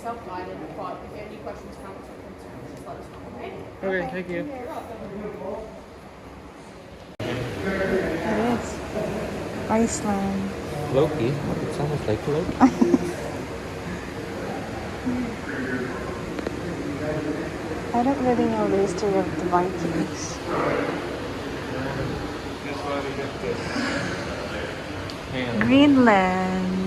self-guided, but if any questions, comments, or concerns, just let us know, okay? Okay, thank you. You're welcome. It is. Iceland. Loki? It sounds like Loki. I don't really know the history of the Vikings. Greenland.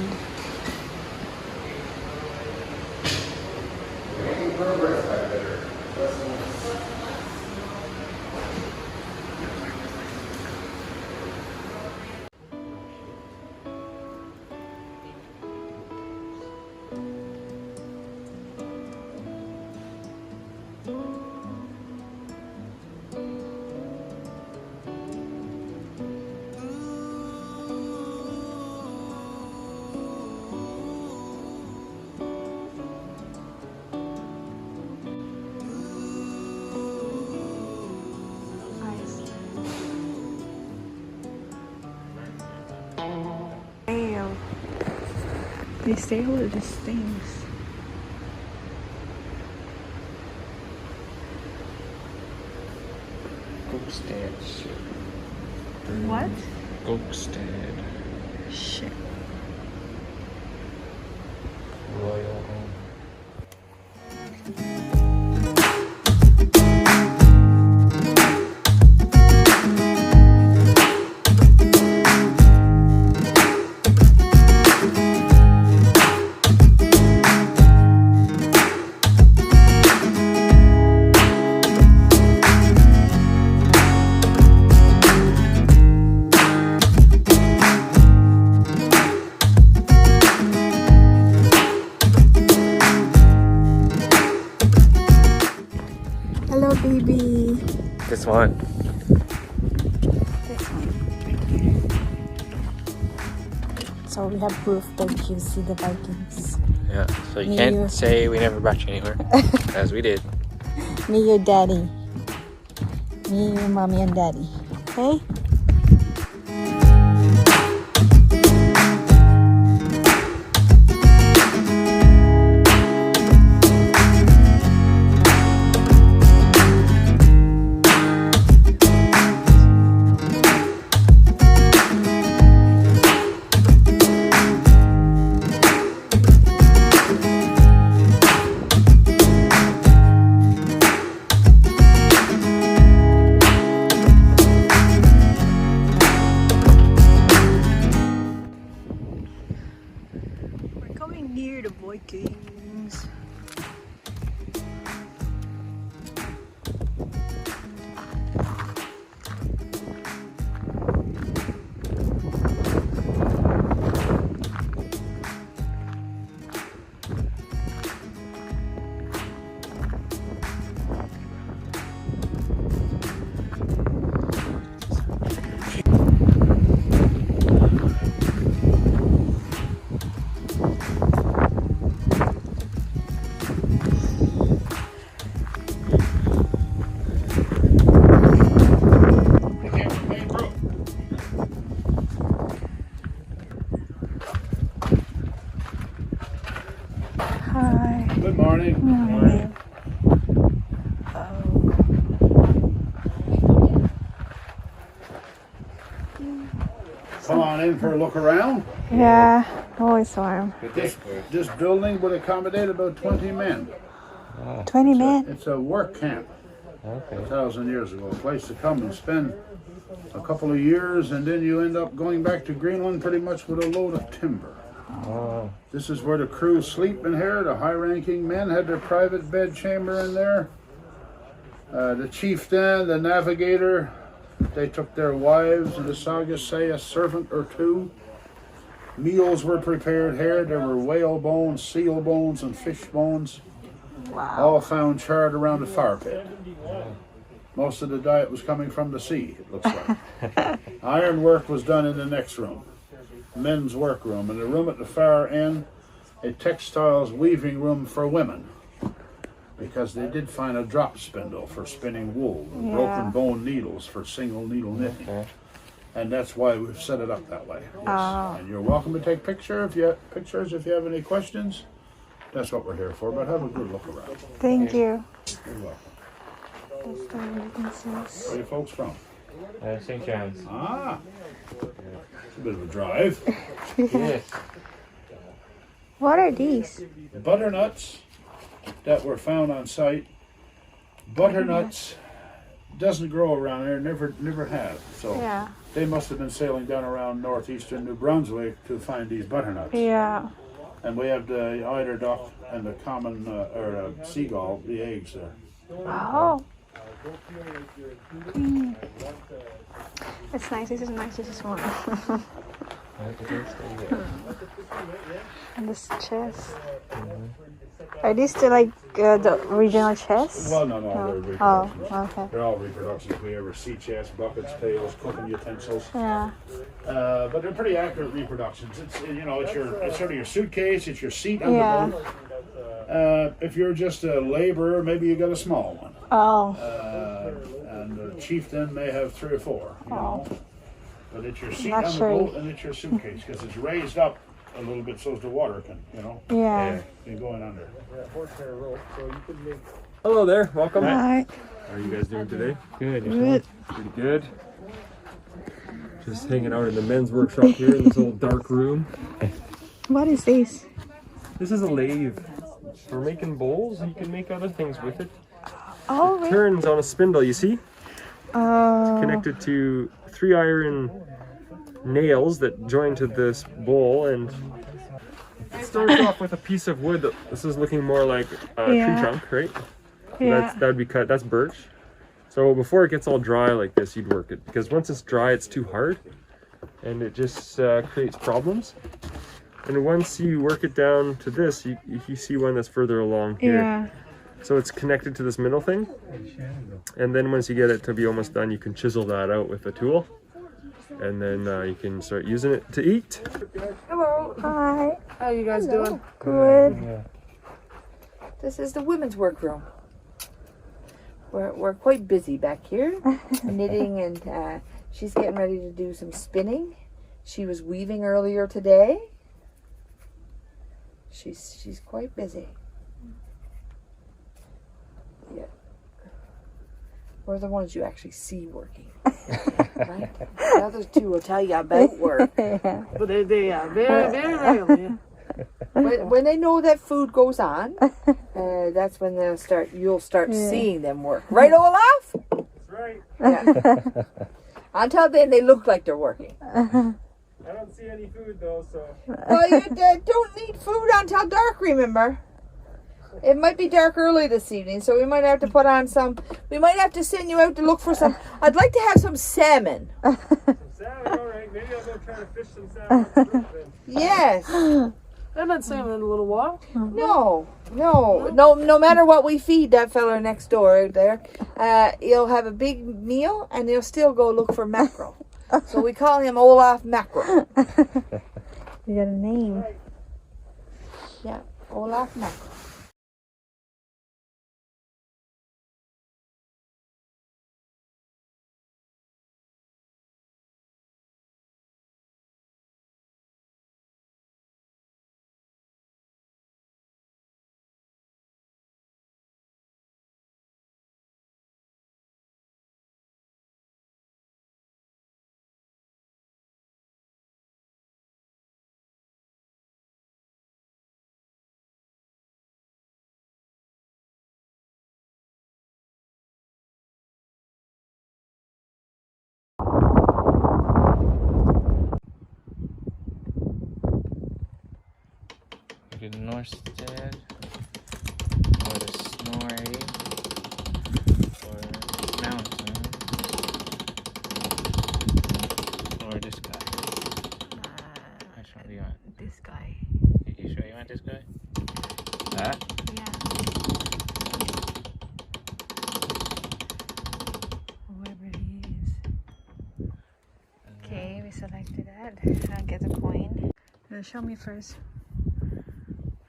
They say all of these things. Gokstad. What? Gokstad. Shit. Royal home. Hello, baby. This one. This one. So we have proof that you see the Vikings. Yeah, so you Me, can't you. say we never brought you anywhere. As we did. Me, your daddy. Me, your mommy, and daddy. Okay? Near the Vikings. Hi. Good morning. Morning. Come on in for a look around. Yeah, always warm. This building would accommodate about 20 men. 20 men. It's a work camp. Okay. 1,000 years ago. A place to come and spend a couple of years, and then you end up going back to Greenland pretty much with a load of timber. Oh. This is where the crew sleep in here. The high-ranking men had their private bed chamber in there. The chieftain, the navigator, they took their wives, and the sagas say a servant or two. Meals were prepared here. There were whale bones, seal bones, and fish bones. Wow. All found charred around the fire pit. Most of the diet was coming from the sea, it looks like. Iron work was done in the next room, men's workroom, and the room at the far end, a textiles weaving room for women, because they did find a drop spindle for spinning wool, and broken bone needles for single needle knitting. Okay. And that's why we've set it up that way. Yes. Oh. And you're welcome to take pictures if you have any questions. That's what we're here for, but have a good look around. Thank you. You're welcome. That's the entrances. Where are you folks from? St. John's. Ah, it's a bit of a drive. Yes. What are these? Butternuts that were found on site. Butternuts doesn't grow around here, never have. So Yeah. they must have been sailing down around northeastern New Brunswick to find these butternuts. Yeah. And we have the eider duck and the common seagull, the eggs there. Oh. Mm. It's nice. This is nice. This is one. And this chest. Are these still like the original chests? Well, no, they're reproductions. Oh, okay. They're all reproductions. We ever sea chests, buckets, pails, cooking utensils. Yeah. But they're pretty accurate reproductions. It's it's sort of your suitcase. It's your seat on Yeah. the boat. If you're just a laborer, maybe you got a small one. Oh. And the chieftain may have 3 or 4. You know. But it's your seat Not on the sure. boat and it's your suitcase because it's raised up a little bit so as the water can, Yeah. be going under. Hello there, welcome. Hi. How are you guys doing today? Good. Good. Pretty good. Just hanging out in the men's workshop here in this old dark room. What is this? This is a lathe for making bowls. You can make other things with it. Oh, really? Turns on a spindle, you see? Oh. Connected to 3 iron nails that join to this bowl, and it starts off with a piece of wood. This is looking more like a tree trunk, right? So Yeah. that would be cut. That's birch. So before it gets all dry like this, you'd work it, because once it's dry, it's too hard, and it just creates problems. And once you work it down to this, you see one that's further along here. Yeah. So it's connected to this middle thing, and then once you get it to be almost done, you can chisel that out with a tool, and then you can start using it to eat. Hello, Hi. how you guys doing? Good. This is the women's workroom. We're quite busy back here, knitting, and she's getting ready to do some spinning. She was weaving earlier today. She's quite busy. Yeah, we're the ones you actually see working, right? The other two will tell you about work. Yeah. But they are very rarely. When they know that food goes on, that's when you'll start seeing them work. Right, Olaf? That's right. Yeah. Until then, they look like they're working. I don't see any food though, so. Well, you don't need food until dark, remember? It might be dark early this evening, so we might have to put on some. We might have to send you out to look for some. I'd like to have some salmon. Some salmon, all right. Maybe I'll go try to fish some salmon. Then. Yes. I've had salmon in a little while. No matter what we feed that fella next door out there, he'll have a big meal and he'll still go look for mackerel. So we call him Olaf Mackerel. You got a name. Yeah, Olaf Mackerel. Look at Norstead, or the Snorri, or Mountain, or this guy. Which one do you want? This guy. You sure you want this guy? That? Yeah. Whoever he is. Okay, we selected that. I'll get a coin. Show me first.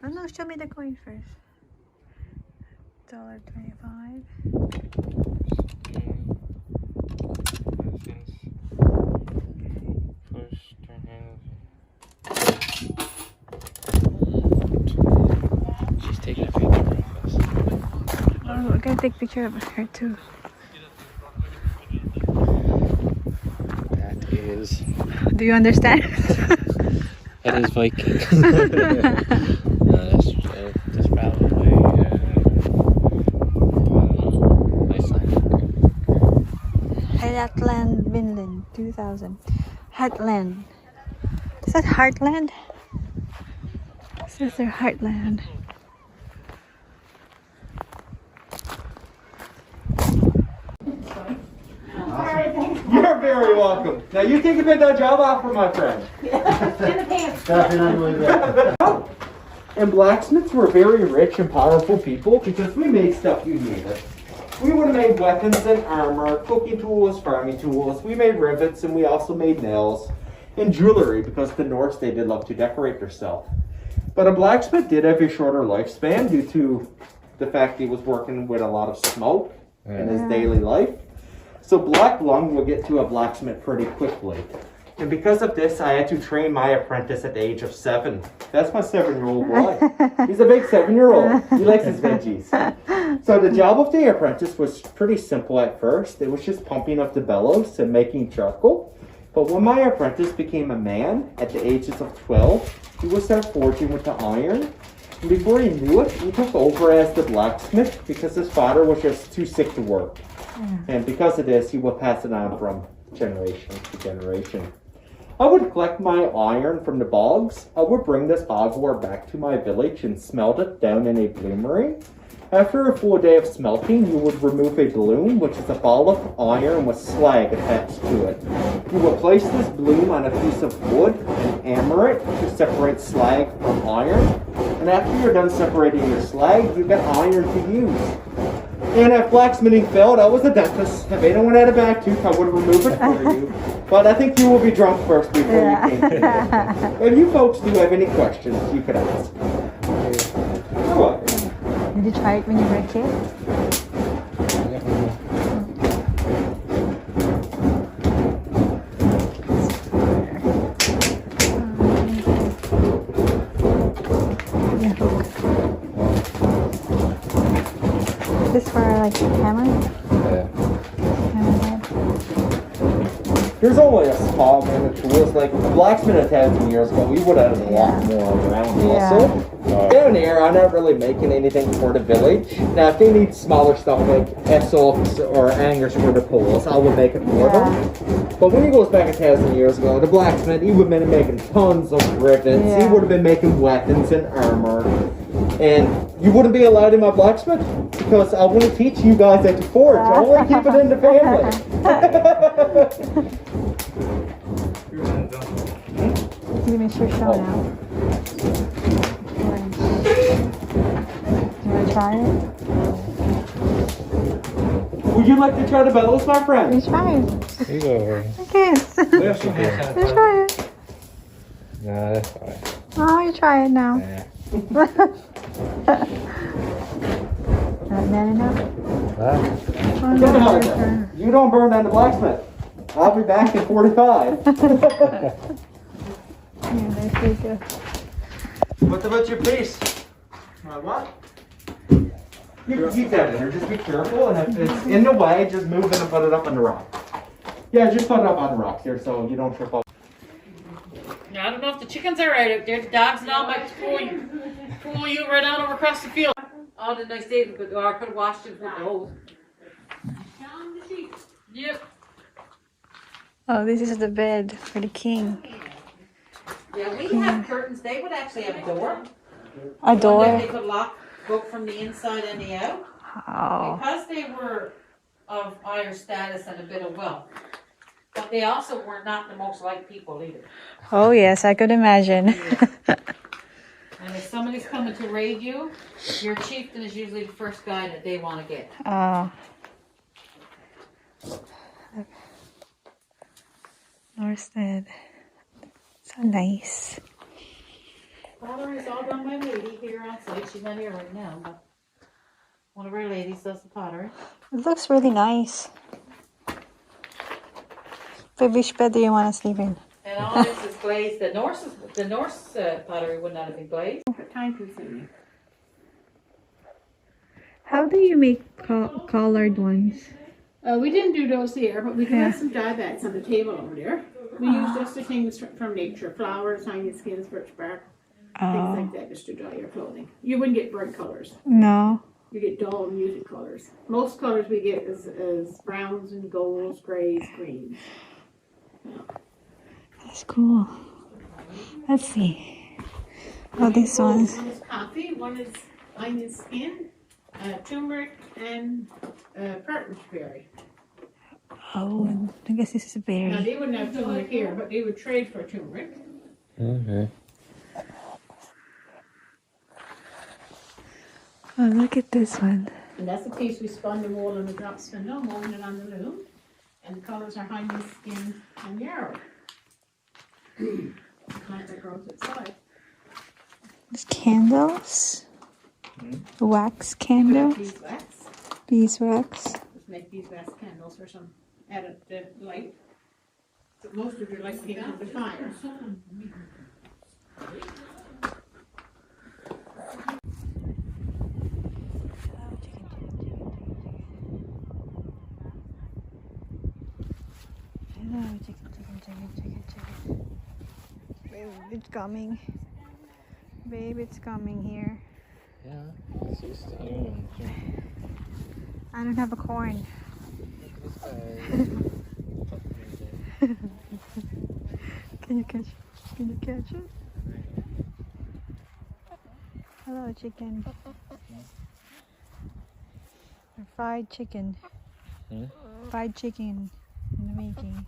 Oh no, show me the coin first. $1.25. Push, turn hands. gonna take a picture of her too. That is. Do you understand? That is Viking. That's probably Iceland. Heartland, Finland, 2000. Heartland. Is that Heartland? It says they're Heartland. You're very welcome. Now you take a bit of that job offer, my friend. And blacksmiths were very rich and powerful people because we made stuff you needed. We would have made weapons and armor, cooking tools, farming tools. We made rivets and we also made nails and jewelry because the Norse, they did love to decorate themselves. But a blacksmith did have a shorter lifespan due to the fact he was working with a lot of smoke in his daily life. So black lung would get to a blacksmith pretty quickly. And because of this, I had to train my apprentice at the age of 7. That's my 7-year-old boy. He's a big 7-year-old. He likes his veggies. So the job of the apprentice was pretty simple at first. It was just pumping up the bellows and making charcoal. But when my apprentice became a man at the ages of 12, he would start forging with the iron. And before he knew it, he took over as the blacksmith because his father was just too sick to work. And because of this, he would pass it on from generation to generation. I would collect my iron from the bogs. I would bring this bog ore back to my village and smelt it down in a bloomery. After a full day of smelting, you would remove a bloom, which is a ball of iron with slag attached to it. You would place this bloom on a piece of wood and hammer it to separate slag from iron. And after you're done separating your slag, you get iron to use. And if blacksmithing failed, I was a dentist. If anyone had a bad tooth, I would remove it for you. But I think you will be drunk first before you came here. If you folks do have any questions, you could ask. You're welcome. Did you try it when you were a kid? Is this for like hammer? Yeah. There's only a small amount of tools. Like the blacksmith had 10 years ago, we would have had a lot more around also. Down here, I'm not really making anything for the village. Now, if they need smaller stuff like essocks or angers for the poles, I would make it for them. But when he goes back 1,000 years ago, the blacksmith, he would have been making tons of rivets. He would have been making weapons and armor. And you wouldn't be allowed in my blacksmith because I wouldn't teach you guys how to forge. I only keep it in the family. Give me your show now. You want to try it? Would you like to try the bellows, my friend? You try it. You go over. Okay. You try it. No, that's fine. Oh, you try it now. Yeah. Not bad enough? Huh? Oh, Get no, out of sure. there. You don't burn down the blacksmith. I'll be back in 45. Yeah, that's pretty good. What about your piece? What? You can keep that in there. Just be careful, and if it's in the way, just move it and put it up on the rock. Yeah, just put it up on the rocks here so you don't trip up. Now, I don't know if the chickens are right out there. The dogs and all might pull you right on over across the field. Oh, the nice day, but I could have washed it with the hose. Yep. Oh, this is the bed for the king. Yeah, we have curtains. They would actually have a door. A door? They could lock both from the inside and the out. Oh. Because they were of higher status and a bit of wealth. But they also were not the most liked people either. Oh, yes, I could imagine. And if somebody's coming to raid you, your chieftain is usually the first guy that they want to get. Oh. Norstead. So nice. Pottery is all done by a lady here on site. She's not here right now, but one of our ladies does the pottery. It looks really nice. But which bed do you want to sleep in? And all this is glazed. The Norse pottery would not have been glazed. How do you make Collared ones. We didn't do those there, but we do Yeah. have some dye bags on the table over there. We use just the things from nature, flowers, onion skins, birch bark, things like that, just to dye your clothing. You wouldn't get bright colors. No. You get dull, muted colors. Most colors we get is browns and golds, grays, greens. That's cool. Let's see. Oh, this one's. One is coffee, one is onion skin, turmeric, and partridge berry. Oh, I guess this is a Now berry. they wouldn't have turmeric here, but they would trade for turmeric. Okay. Oh, look at this one. And that's the piece we spun the wool and the drop spindle, molding it on the loom. And the colors are onion skin and yarrow. The plant that grows outside. There's candles. Wax You candle. have beeswax. Beeswax. Just make beeswax candles for some added light. But most of your light came from the fire. Hello, chicken, chicken, chicken, chicken, chicken. Babe, it's coming. Babe, it's coming here. Yeah, it's just doing. I don't have a corn. Can you catch it? Can you catch it? Hello, chicken. Fried chicken. Hmm? Fried chicken in the making.